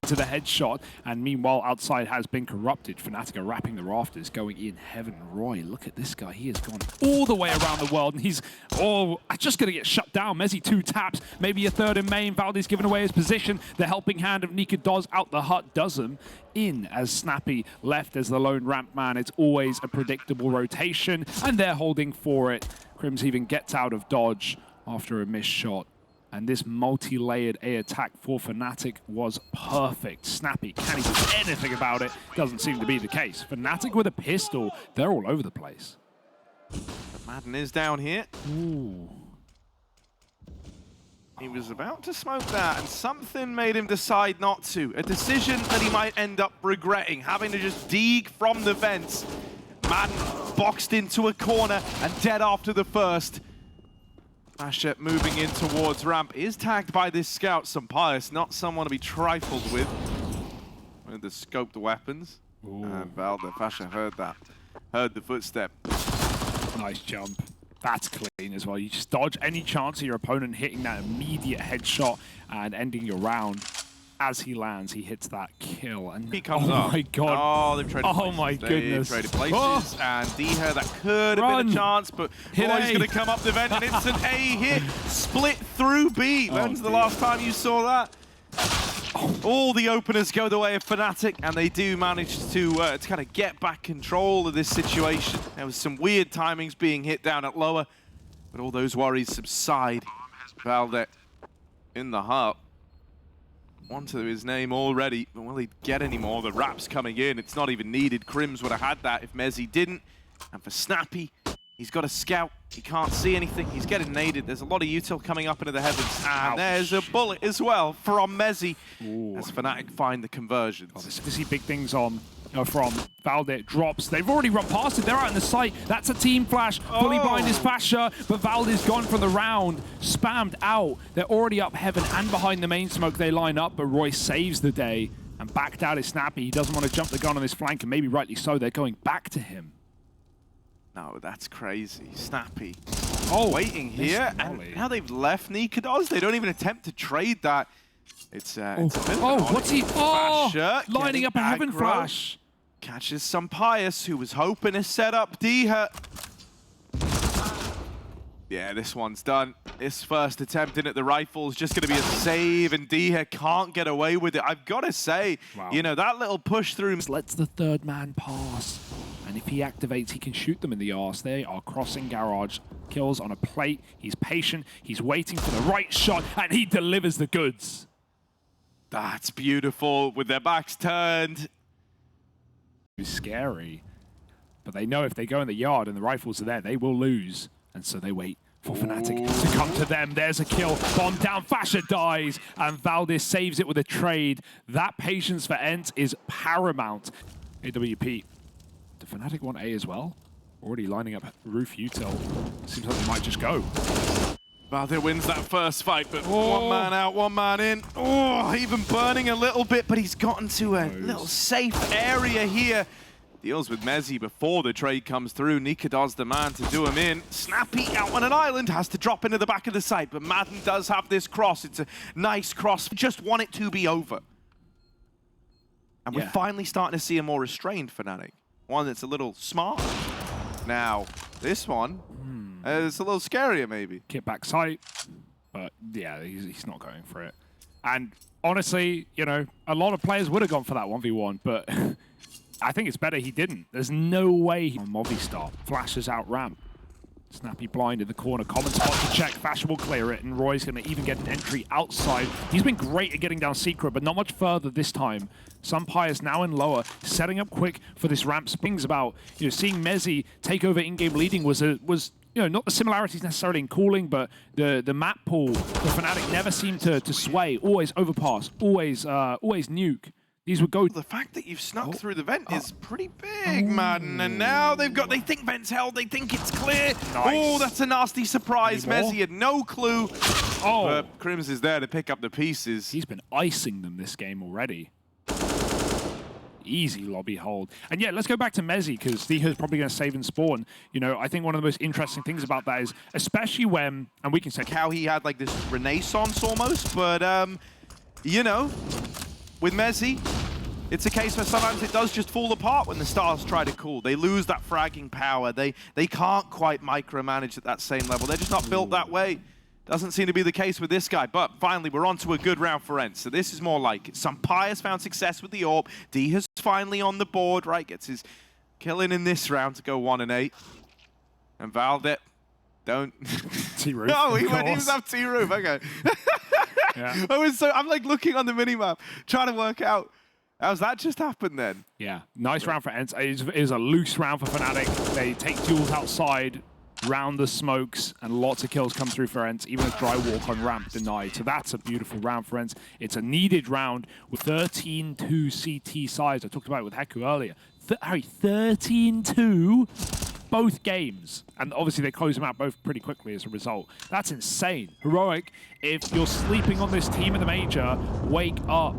into the headshot. And meanwhile, outside has been corrupted. fnatic are wrapping the rafters, going in heaven. Roy, look at this guy. He has gone all the way around the world, and he's just going to get shut down. Mezzi 2 taps, maybe a third in main. Valdez giving away his position. The helping hand of Nika Doz out the hut does him in as Snappy left as the lone ramp man. It's always a predictable rotation, and they're holding for it. Crims even gets out of dodge after a missed shot. And this multi-layered A attack for fnatic was perfect. Snappy, can he do anything about it? Doesn't seem to be the case. fnatic with a pistol, they're all over the place. But Madden is down here. Ooh. He was about to smoke that, and something made him decide not to. A decision that he might end up regretting, having to just dig from the vents. Madden boxed into a corner and dead after the first. Asher moving in towards ramp is tagged by this scout, Sampius, not someone to be trifled with. With the scoped weapons. Ooh. And Valda, Fasha heard that. Heard the footstep. Nice jump. That's clean as well. You just dodge any chance of your opponent hitting that immediate headshot and ending your round. As he lands, he hits that kill. And he comes up. Oh my god. Oh, they've traded places. Oh my goodness. They've traded places. And Diha, that could have been a chance, but Roy's going to come up the vent. An instant A hit. Split through B. When's the last time you saw that? All the openers go the way of fnatic, and they do manage to kind of get back control of this situation. There was some weird timings being hit down at lower, but all those worries subside. Valde in the heart. Onto his name already, but will he get any more? The wrap's coming in, it's not even needed. Crims would have had that if Mezzi didn't. And for Snappy, he's got a scout. He can't see anything. He's getting naded. There's a lot of util coming up into the heavens. And there's a bullet as well from Mezzi. As fnatic find the conversions. Oh, there's obviously big things on from Valde. Drops. They've already run past it. They're out in the sight. That's a team flash. Fully behind his Fasher, but Valde's gone for the round. Spammed out. They're already up heaven and behind the main smoke. They line up, but Roy saves the day. And backed out is Snappy. He doesn't want to jump the gun on this flank, and maybe rightly so. They're going back to him. No, that's crazy. Snappy. Oh, waiting here, and now they've left Nika Doz. They don't even attempt to trade that. It's a bit what's he? Fasher lining up a heaven flash. Catches Sampius, who was hoping to set up Diha. Yeah, this one's done. This first attempt in at the rifle is just going to be a save, and Diha can't get away with it. I've got to say, you know, that little push through lets the third man pass. And if he activates, he can shoot them in the arse. They are crossing garage. Kills on a plate. He's patient. He's waiting for the right shot, and he delivers the goods. That's beautiful with their backs turned. It's scary. But they know if they go in the yard and the rifles are there, they will lose. And so they wait for fnatic to come to them. There's a kill. Bomb down. Fasher dies. And Valdez saves it with a trade. That patience for ENCE is paramount. AWP. Do fnatic want A as well? Already lining up roof util. Seems like they might just go. Valde wins that first fight, but one man out, one man in. Oh, even burning a little bit, but he's gotten to a little safe area here. Deals with Mezzi before the trade comes through. Nika Doz the man to do him in. Snappy out on an island, has to drop into the back of the site, but Madden does have this cross. It's a nice cross. Just want it to be over. And we're finally starting to see a more restrained fnatic. One that's a little smart. Now, this one is a little scarier, maybe. Kit back sight, but yeah, he's not going for it. And honestly, you know, a lot of players would have gone for that 1v1, but I think it's better he didn't. There's no way he Movistar flashes out ramp. Snappy blind in the corner, common spot to check. Fasher will clear it, and Roy's going to even get an entry outside. He's been great at getting down secret, but not much further this time. Sampius now in lower, setting up quick for this ramp. Things about, you know, seeing Mezzi take over in-game leading was you know, not the similarities necessarily in cooling, but the map pool for fnatic never seemed to sway. Always overpass, always nuke. These would go. The fact that you've snuck through the vent is pretty big, Madden. And now they think vent's held, they think it's clear. Oh, that's a nasty surprise. Mezzi had no clue. But Crims is there to pick up the pieces. He's been icing them this game already. Easy lobby hold. And yeah, let's go back to Mezzi, because Diha's probably going to save and spawn. You know, I think one of the most interesting things about that is, especially when, and we can say how he had like this renaissance almost, but you know, with Mezzi, it's a case where sometimes it does just fall apart when the stars try to cool. They lose that fragging power. They can't quite micromanage at that same level. They're just not built that way. Doesn't seem to be the case with this guy, but finally we're on to a good round for ENCE. So this is more like it. Some has found success with the AWP. D has finally on the board, right? Gets his killing in this round to go 1-8. And Valdet, don't... T-Roof. No, he was up T-Roof, okay. Yeah. I'm like looking on the minimap, trying to work out, how's that just happened then? Yeah, nice round for ENCE. It is a loose round for fnatic. They take duels outside, round the smokes, and lots of kills come through for ENCE, even a dry walk on ramp denied. So that's a beautiful round for ENCE. It's a needed round with 13-2 CT sides. I talked about it with Heku earlier. 13-2 both games. And obviously they close them out both pretty quickly as a result. That's insane. Heroic, if you're sleeping on this team in the major, wake up.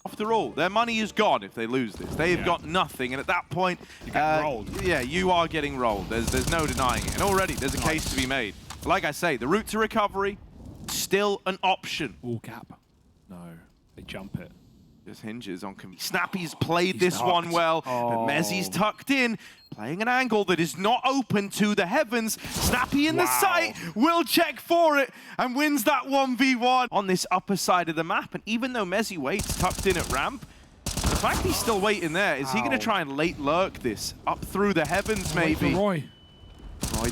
After all, their money is gone if they lose this. They've got nothing, and at that point, you get rolled. Yeah, you are getting rolled. There's no denying it. And already, there's a case to be made. Like I say, the route to recovery, still an option. All gap. No, they jump it. Just hinges on... Snappy's played this one well, but Mezzi's tucked in, playing an angle that is not open to the heavens. Snappy in the sight, will check for it, and wins that 1v1 on this upper side of the map. And even though Mezzi waits tucked in at ramp, the fact he's still waiting there, is he going to try and late lurk this up through the heavens maybe? Roy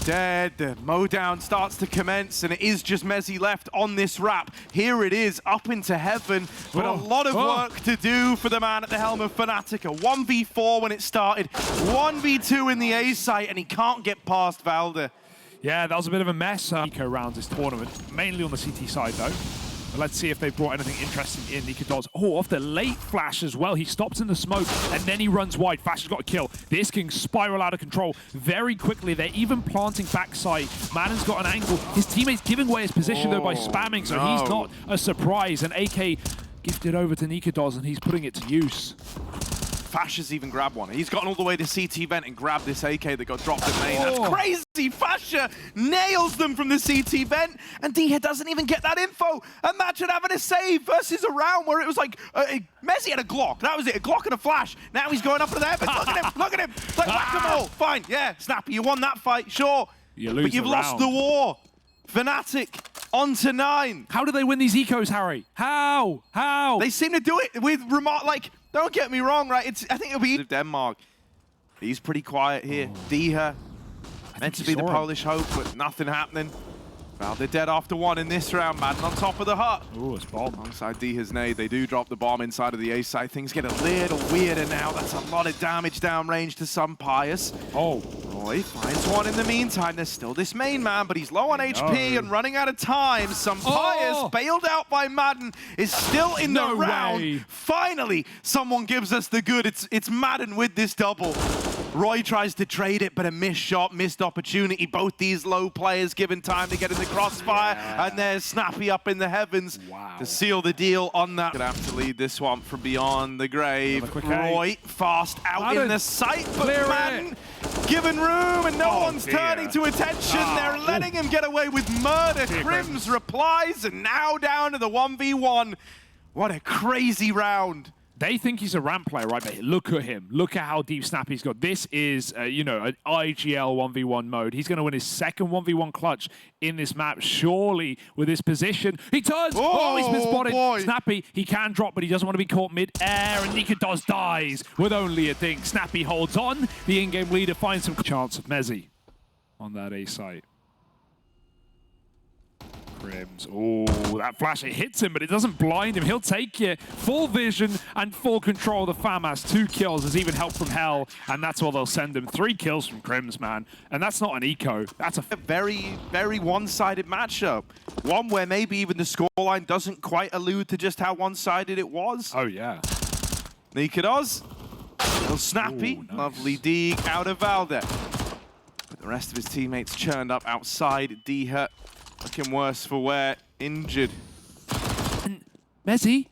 dead, the mowdown starts to commence, and it is just Mezzi left on this wrap. Here it is, up into heaven, but a lot of work to do for the man at the helm of fnatic. A 1v4 when it started, 1v2 in the A site, and he can't get past Valde. Yeah, that was a bit of a mess. Eco rounds this tournament, mainly on the CT side though. But let's see if they've brought anything interesting in. Nikadoz, off the late flash as well. He stops in the smoke and then he runs wide. Flash has got a kill. This can spiral out of control very quickly. They're even planting backside. Madden's got an angle. His teammate's giving away his position though by spamming, so he's not a surprise. And AK gifted over to Nikadoz and he's putting it to use. Fasha's even grabbed one. He's gotten all the way to CT vent and grabbed this AK that got dropped at main. That's crazy! Fasha nails them from the CT vent, and Diha doesn't even get that info. Imagine having a save versus a round where it was like, Mezzi had a Glock. That was it, a Glock and a flash. Now he's going up into the heavens. Look at him, look at him. It's like whack-a-mole. Fine, yeah, Snappy, you won that fight, sure. But you've lost the war. fnatic on to 9. How do they win these ecos, Harry? How? They seem to do it with like, don't get me wrong, right? I think it'll be Denmark. He's pretty quiet here. Diha, meant to be the Polish hope, but nothing happening. Well, they're dead after 1 in this round. Madden on top of the hut. Ooh, it's bomb. Alongside Diha's nade, they do drop the bomb inside of the A side. Things get a little weirder now. That's a lot of damage downrange to some Pius. Roy finds one in the meantime. There's still this main man, but he's low on HP and running out of time. Some Pius, bailed out by Madden, is still in the round. Finally, someone gives us the good. It's Madden with this double. Roy tries to trade it, but a missed shot, missed opportunity. Both these low players given time to get in the crossfire, and there's Snappy up in the heavens to seal the deal on that. Gonna have to lead this one from beyond the grave. Roy fast out in the sight, but Madden given room, and no one's turning to attention. They're letting him get away with murder. Crims replies, and now down to the 1v1. What a crazy round. They think he's a ramp player, right? But look at him. Look at how deep Snappy's got. This is, you know, an IGL 1v1 mode. He's going to win his second 1v1 clutch in this map, surely, with his position. He turns! Oh, he's been spotted. Snappy, he can drop, but he doesn't want to be caught mid-air, and Nikadoz dies with only a thing. Snappy holds on. The in-game leader finds some chance of Mezzi on that A site. Crims. Oh, that flash, it hits him, but it doesn't blind him. He'll take it. Full vision and full control of the FAMAS. 2 kills. There's even help from Hell, and that's what they'll send him. 3 kills from Crims, man. And that's not an eco. That's a very, very one-sided matchup. One where maybe even the scoreline doesn't quite allude to just how one-sided it was. Oh, yeah. Nikadoz. Little Snappy. Ooh, nice. Lovely dig out of Valde. But the rest of his teammates churned up outside. Diha looking worse for wear, injured. And Mezzi,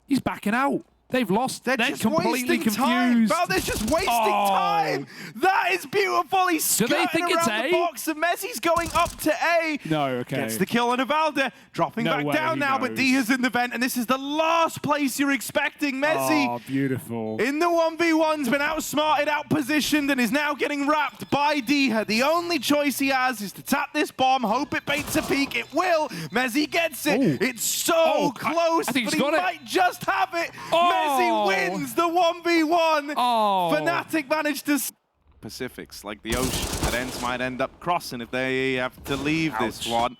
he's backing out. They've lost. They're just completely wasting time. confused. Valde's just wasting time. That is beautiful. He's skirting think it's around A? the box, and Messi's going up to A. No, okay. Gets the kill on a Valde, dropping No back way, down he now, but knows. Diha's in the vent, and this is the last place you're expecting. Messi Oh, beautiful. in the 1v1's been outsmarted, outpositioned, and is now getting wrapped by Diha. The only choice he has is to tap this bomb, hope it baits a peek. It will. Messi gets it. Ooh. It's so close, I think but he's he got it. might just have it. Oh. Messi wins the 1v1. Oh. fnatic managed to... Pacifics, like the ocean, that ENCE might end up crossing if they have to leave this Ouch. one.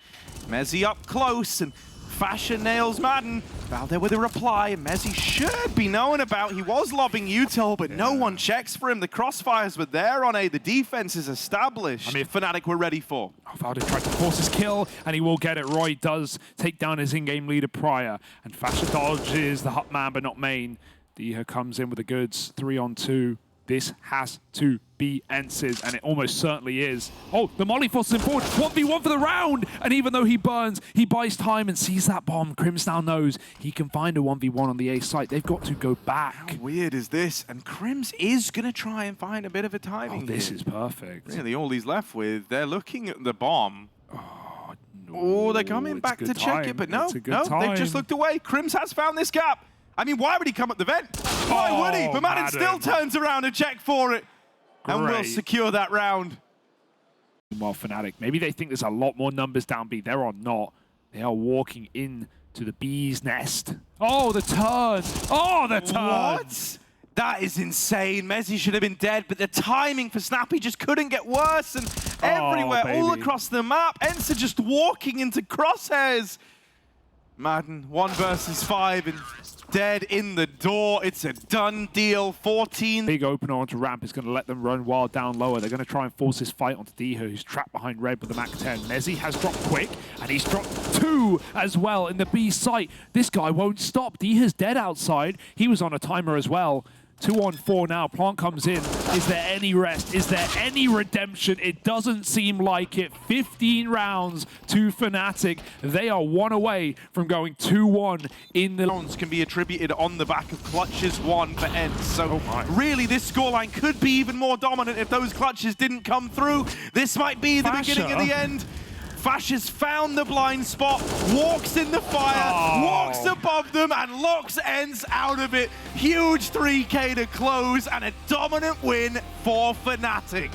Messi up close, and Fashion nails Madden. Valde with a reply, and Messi should be known about. He was lobbing util, but no one checks for him. The crossfires were there on A. The defense is established. I mean, fnatic were ready for. Valde tried to force his kill, and he will get it. Roy does take down his in-game leader prior, and Fasha dodges the hut man, but not main. Diha comes in with the goods, 3-on-2. This has to be ENCE's, and it almost certainly is. Oh, the molly forces him forward. 1v1 for the round! And even though he burns, he buys time and sees that bomb. Crims now knows he can find a 1v1 on the A site. They've got to go back. How weird is this? And Crims is going to try and find a bit of a timing. Oh, this here. is perfect. Really, all he's left with, they're looking at the bomb. Oh, no. Oh, they're coming back to check it, but no, they've just looked away. Crims has found this gap. I mean, why would he come at the vent? Why would he? But Madden still turns around and check for it. Great. And will secure that round. Meanwhile, fnatic, maybe they think there's a lot more numbers down B. There are not. They are walking in to the bee's nest. Oh, the turn. Oh, the turn. What? That is insane. Messi should have been dead, but the timing for Snappy just couldn't get worse. And everywhere, all across the map, ENCE just walking into crosshairs. Madden, 1 versus 5, and dead in the door. It's a done deal. 14. Big opener onto ramp is going to let them run wild down lower. They're going to try and force this fight onto Diha, who's trapped behind red with the Mac 10. Messi has dropped quick, and he's dropped 2 as well in the B site. This guy won't stop. Diha's dead outside. He was on a timer as well. 2-on-4 now. Plant comes in. Is there any rest? Is there any redemption? It doesn't seem like it. 15 rounds to fnatic. They are 1 away from going 2-1 in the... Rounds can be attributed on the back of clutches 1 for ENCE. So really, this scoreline could be even more dominant if those clutches didn't come through. This might be the beginning of the end. Fasha's found the blind spot, walks in the fire, walks above them, and locks ENCE out of it. Huge 3K to close, and a dominant win for fnatic.